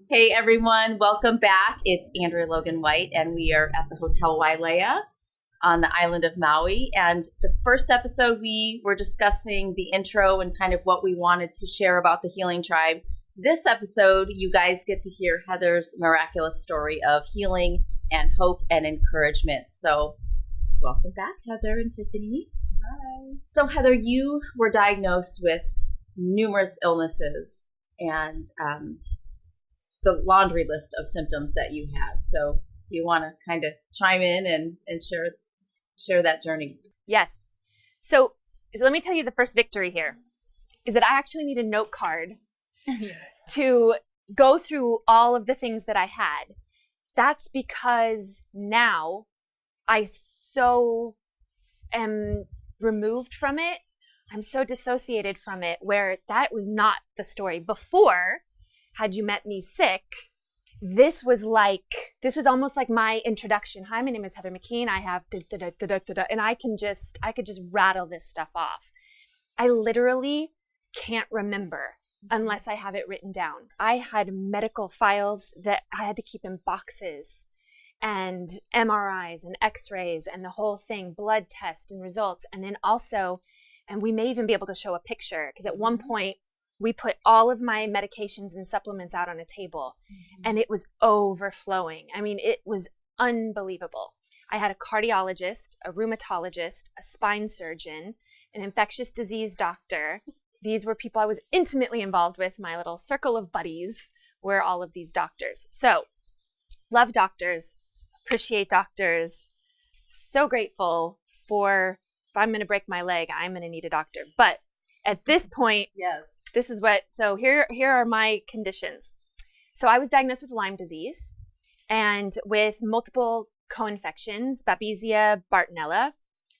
Hey everyone, welcome back. It's Andrea Logan White, and we are at the Hotel Wailea on the island of Maui. And the first episode, we were discussing the intro and kind of what we wanted to share about the Healing Tribe. This episode, you guys get to hear Heather's miraculous story of healing and hope and encouragement. So, welcome back, Heather and Tiffany. Hi. So, Heather, you were diagnosed with numerous illnesses and the laundry list of symptoms that you had. So do you want to kind of chime in and share that journey? Yes. So let me tell you the first victory here is that I actually need a note card to go through all of the things that I had. That's because now I so am removed from it. I'm so dissociated from it, where that was not the story before. Had you met me sick, this was almost like my introduction. Hi, my name is Heather McKean. I have and I could just rattle this stuff off. I literally can't remember unless I have it written down. I had medical files that I had to keep in boxes, and MRIs and x-rays and the whole thing, blood tests and results. And then also, and we may even be able to show a picture, because at one point, we put all of my medications and supplements out on a table, and it was overflowing. I mean, it was unbelievable. I had a cardiologist, a rheumatologist, a spine surgeon, an infectious disease doctor. These were people I was intimately involved with. My little circle of buddies were all of these doctors. So, love doctors, appreciate doctors. So grateful for, if I'm going to break my leg, I'm going to need a doctor. But at this point, yes. This is so here are my conditions. So I was diagnosed with Lyme disease and with multiple co-infections, Babesia, Bartonella.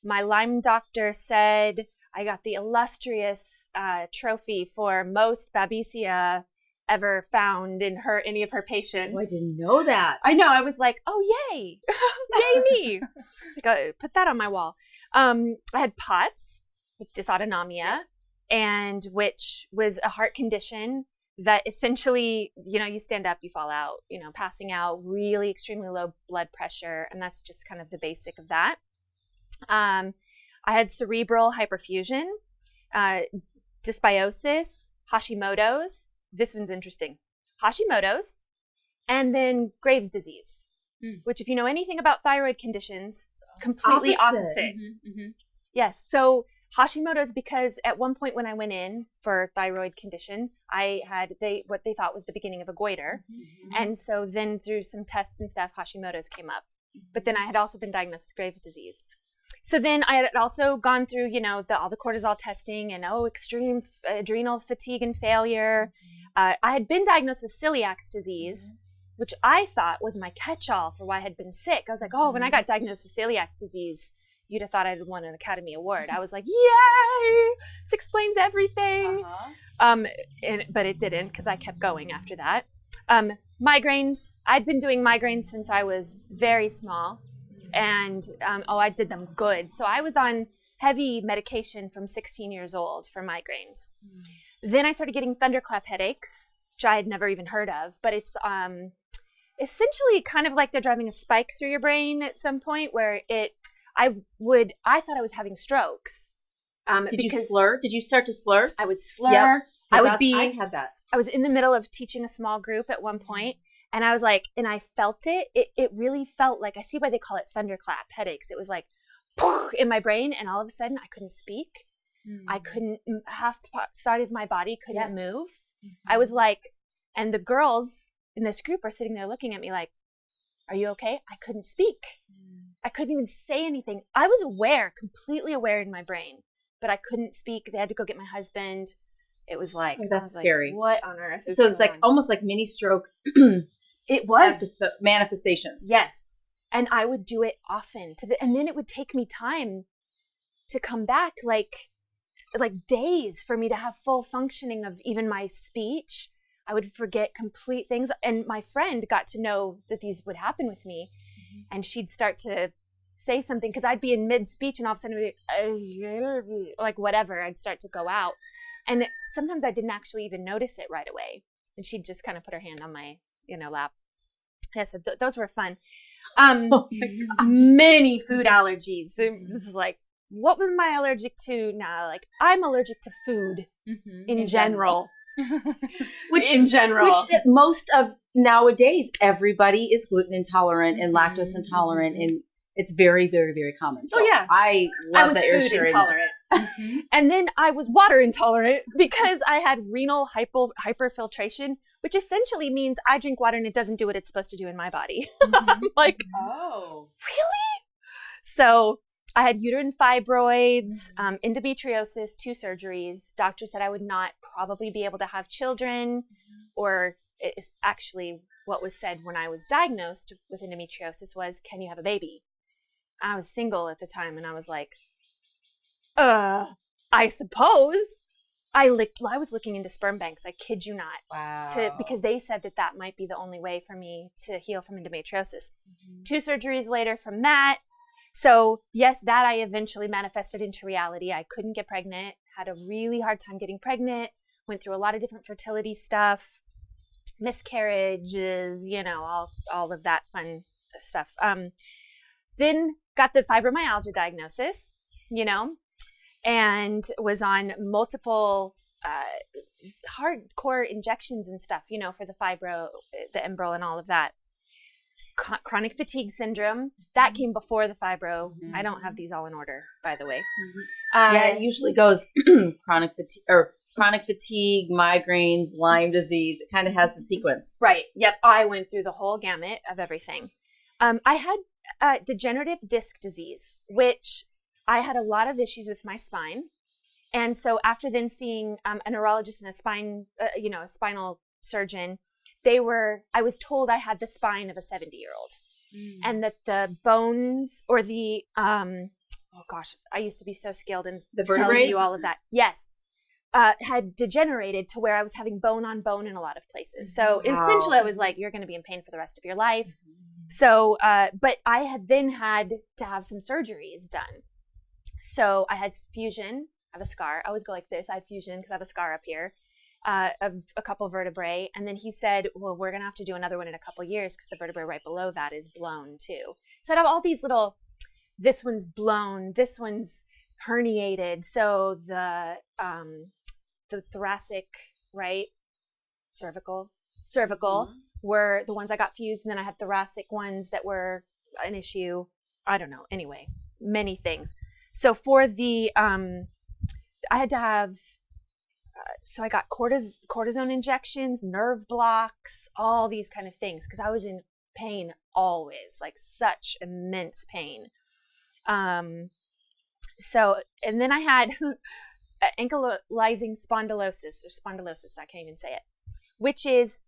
My Lyme doctor said I got the illustrious trophy for most Babesia ever found in any of her patients. Oh, I didn't know that. I know. I was like, oh, yay. Yay me. Put that on my wall. I had POTS, dysautonomia, and which was a heart condition that essentially, you stand up, you fall out, passing out, really extremely low blood pressure. And that's just kind of the basic of that. I had cerebral hyperfusion, dysbiosis, Hashimoto's. This one's interesting. Hashimoto's, and then Graves' disease, which if you know anything about thyroid conditions, completely opposite. Mm-hmm. Yes. So Hashimoto's, because at one point when I went in for thyroid condition, I had what they thought was the beginning of a goiter. Mm-hmm. And so then through some tests and stuff, Hashimoto's came up. Mm-hmm. But then I had also been diagnosed with Graves' disease. So then I had also gone through, all the cortisol testing and, extreme adrenal fatigue and failure. Mm-hmm. I had been diagnosed with celiac disease, which I thought was my catch-all for why I had been sick. I was like, when I got diagnosed with celiac disease, you'd have thought I'd won an Academy Award. I was like, yay! This explains everything. But it didn't, because I kept going after that. Migraines. I'd been doing migraines since I was very small. And, I did them good. So I was on heavy medication from 16 years old for migraines. Then I started getting thunderclap headaches, which I had never even heard of. But it's essentially kind of like they're driving a spike through your brain at some point, where I thought I was having strokes. Did you slur? Did you start to slur? I would slur. Yep, I've had that. I was in the middle of teaching a small group at one point, and I was like, and I felt it. It really felt like, I see why they call it thunderclap headaches. It was like in my brain, and all of a sudden I couldn't speak. I couldn't, half the side of my body couldn't move. I was like, and the girls in this group are sitting there looking at me like, are you okay? I couldn't speak. I couldn't even say anything. I was completely aware in my brain, but I couldn't speak. They had to go get my husband. It was like, that's scary. Like, what on earth? So it's like almost like mini stroke. It was manifestations. Yes. And I would do it often and then it would take me time to come back, like days for me to have full functioning of even my speech. I would forget complete things. And my friend got to know that these would happen with me. And she'd start to say something, because I'd be in mid-speech and all of a sudden it would be like whatever. I'd start to go out. And sometimes I didn't actually even notice it right away. And she'd just kind of put her hand on my lap. Yeah, so those were fun. Oh my gosh. Many food allergies. This is like, what am I allergic to now? Like, I'm allergic to food in general. Which most of nowadays, everybody is gluten intolerant and lactose intolerant, and it's very, very, very common. So I love that you're sharing this. And then I was water intolerant because I had renal hyperfiltration, which essentially means I drink water and it doesn't do what it's supposed to do in my body. I'm like, oh, really? So I had uterine fibroids, endometriosis, 2 surgeries. Doctor said I would not probably be able to have children, or it's actually what was said when I was diagnosed with endometriosis was, can you have a baby? I was single at the time, and I was like, I suppose. I was looking into sperm banks. I kid you not. Wow. Because they said that might be the only way for me to heal from endometriosis. 2 surgeries later from that. So yes, that I eventually manifested into reality. I couldn't get pregnant, had a really hard time getting pregnant, went through a lot of different fertility stuff, miscarriages, all of that fun stuff. Then got the fibromyalgia diagnosis, and was on multiple hardcore injections and stuff, for the Enbrel and all of that. Chronic fatigue syndrome, that came before the fibro. I don't have these all in order, by the way. It usually goes chronic fatigue, migraines, Lyme disease. It kind of has the sequence. Right. Yep. I went through the whole gamut of everything. I had degenerative disc disease, which I had a lot of issues with my spine. And so after then seeing a neurologist and a spinal surgeon, I was told I had the spine of a 70-year-old and that the bones or the, I used to be so skilled in telling you all of that. Yes. Had degenerated to where I was having bone on bone in a lot of places. So essentially I was like, you're going to be in pain for the rest of your life. So, but I had then had to have some surgeries done. So I had fusion. I have a scar. I always go like this. I have fusion because I have a scar up here. Of a couple vertebrae. And then he said, well, we're going to have to do another one in a couple years because the vertebrae right below that is blown too. So I'd have all these little, this one's blown, this one's herniated. So the thoracic, right? Cervical were the ones I got fused. And then I had thoracic ones that were an issue. I don't know. Anyway, many things. So for the, I had to have, so I got cortisone injections, nerve blocks, all these kind of things because I was in pain always, like such immense pain. So, and then I had ankylosing spondylosis, I can't even say it, which is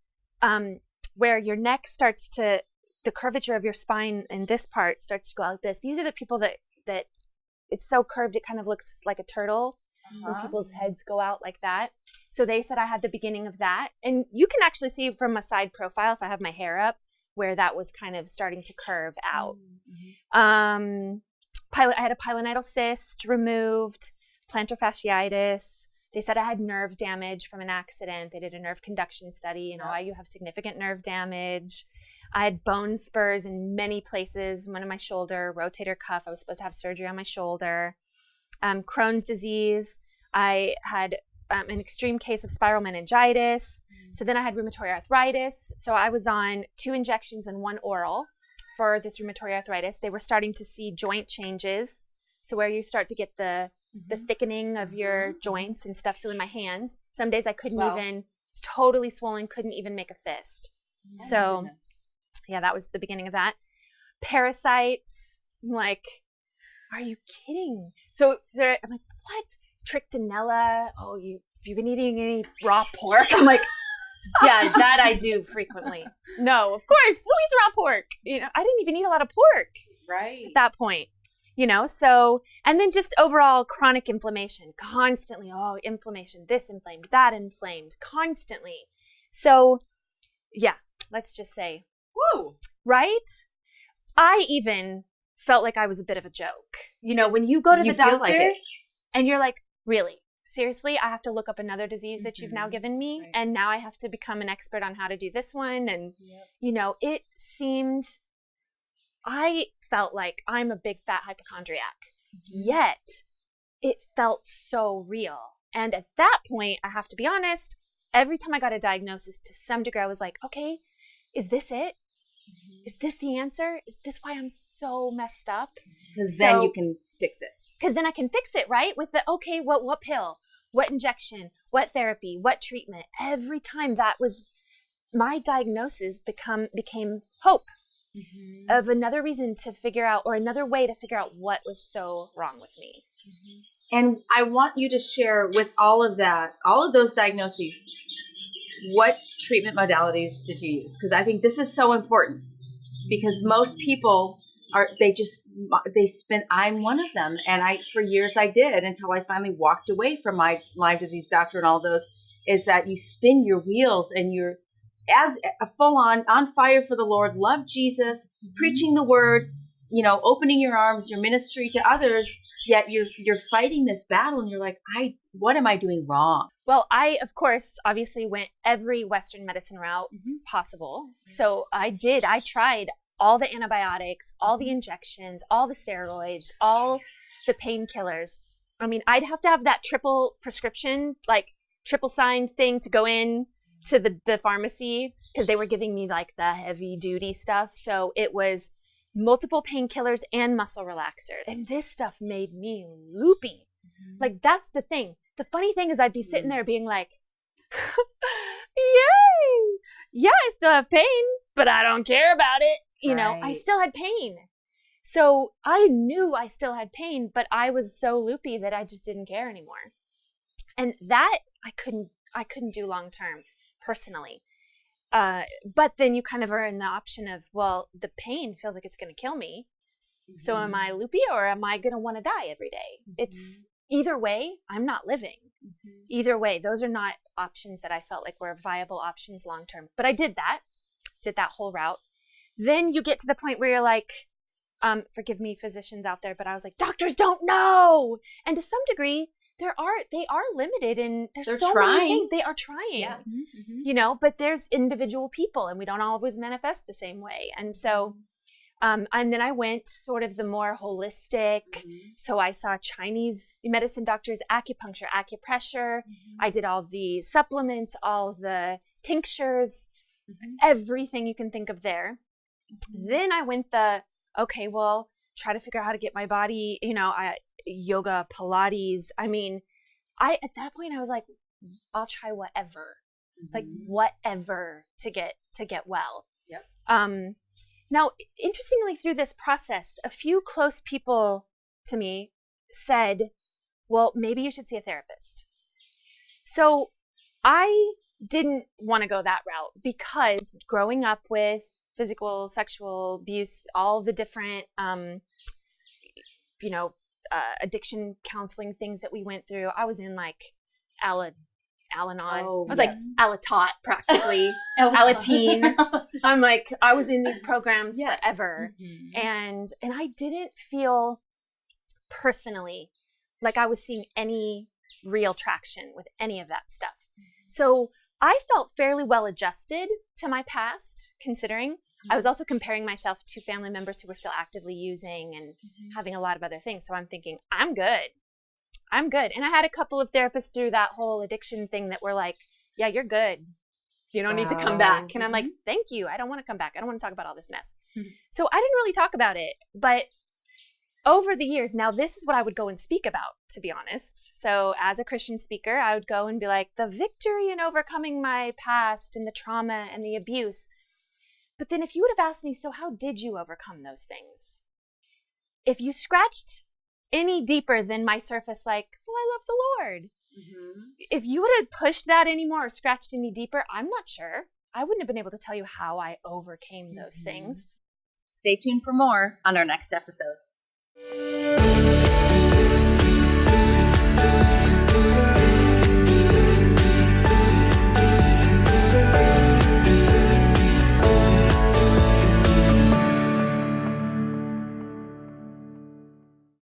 where your neck starts to, the curvature of your spine in this part starts to go like this. These are the people that it's so curved it kind of looks like a turtle. When people's heads go out like that. So they said I had the beginning of that. And you can actually see from a side profile, if I have my hair up, where that was kind of starting to curve out. I had a pilonidal cyst removed, plantar fasciitis. They said I had nerve damage from an accident. They did a nerve conduction study. You have significant nerve damage. I had bone spurs in many places, one in my shoulder, rotator cuff. I was supposed to have surgery on my shoulder. Crohn's disease. I had an extreme case of spiral meningitis. So then I had rheumatoid arthritis. So I was on 2 injections and 1 oral for this rheumatoid arthritis. They were starting to see joint changes. So where you start to get the thickening of your joints and stuff. So in my hands, some days I couldn't even, totally swollen, couldn't even make a fist. That was the beginning of that. Parasites, I'm like, are you kidding? So I'm like, what? Trichtinella? Oh, have you been eating any raw pork? I'm like, yeah, that I do frequently. No, of course. Who eats raw pork? I didn't even eat a lot of pork. Right. At that point, so, and then just overall chronic inflammation constantly. Oh, inflammation, this inflamed, that inflamed constantly. So yeah, let's just say, woo, right? I even felt like I was a bit of a joke. When you go to the doctor and you're like, really? seriously, I have to look up another disease that you've now given me. Right. And now I have to become an expert on how to do this one. And, I felt like I'm a big fat hypochondriac, yet it felt so real. And at that point, I have to be honest, every time I got a diagnosis to some degree, I was like, okay, is this it? Is this the answer? Is this why I'm so messed up? Because then you can fix it. Because then I can fix it, right? With the, okay, what pill, what injection, what therapy, what treatment. Every time that was, my diagnosis became hope of another reason to figure out, or another way to figure out what was so wrong with me. And I want you to share with all of that, all of those diagnoses, what treatment modalities did you use? Because I think this is so important, because most people I'm one of them. And for years I did, until I finally walked away from my Lyme disease doctor and all those, is that you spin your wheels and you're as a full on fire for the Lord, love Jesus, preaching the word, opening your arms, your ministry to others, yet you're fighting this battle and you're like, what am I doing wrong? Well, I, of course, obviously went every Western medicine route possible. So I tried all the antibiotics, all the injections, all the steroids, all the painkillers. I mean, I'd have to have that triple prescription, like triple signed thing to go in to the pharmacy, because they were giving me like the heavy duty stuff. So it was multiple painkillers and muscle relaxers. And this stuff made me loopy. Like, that's the thing. The funny thing is I'd be sitting there being like, yay! Yeah, I still have pain, but I don't care about it. I still had pain. So I knew I still had pain, but I was so loopy that I just didn't care anymore. And that I couldn't do long term personally. But then you kind of are in the option of, well, the pain feels like it's going to kill me. So am I loopy, or am I going to want to die every day? It's either way, I'm not living. Either way, those are not options that I felt like were viable options long term. But I did that whole route. Then you get to the point where you're like, forgive me, physicians out there, but I was like, doctors don't know. And to some degree, they are limited, and there's so many things they are trying, but there's individual people, and we don't always manifest the same way. And so, and then I went sort of the more holistic. So I saw Chinese medicine doctors, acupuncture, acupressure. I did all the supplements, all the tinctures, everything you can think of there. Then I went try to figure out how to get my body, yoga, Pilates. I mean, at that point I was like, I'll try whatever, like whatever to get well. Yep. Now, interestingly, through this process, a few close people to me said, well, maybe you should see a therapist. So I didn't want to go that route, because growing up with physical, sexual abuse, all the different, addiction counseling things that we went through. I was in like Al-Anon. I was like Alatot practically, Alateen. I'm like, I was in these programs forever. And I didn't feel personally like I was seeing any real traction with any of that stuff. So I felt fairly well adjusted to my past, considering. I was also comparing myself to family members who were still actively using and having a lot of other things. So I'm thinking, I'm good. And I had a couple of therapists through that whole addiction thing that were like, yeah, you're good. You don't need to come back. And I'm like, thank you. I don't want to come back. I don't want to talk about all this mess. So I didn't really talk about it. But over the years, now this is what I would go and speak about, to be honest. So as a Christian speaker, I would go and be like, the victory in overcoming my past and the trauma and the abuse. But then if you would have asked me, so how did you overcome those things? If you scratched any deeper than my surface, like, well, I love the Lord. If you would have pushed that anymore or scratched any deeper, I'm not sure. I wouldn't have been able to tell you how I overcame those things. Stay tuned for more on our next episode.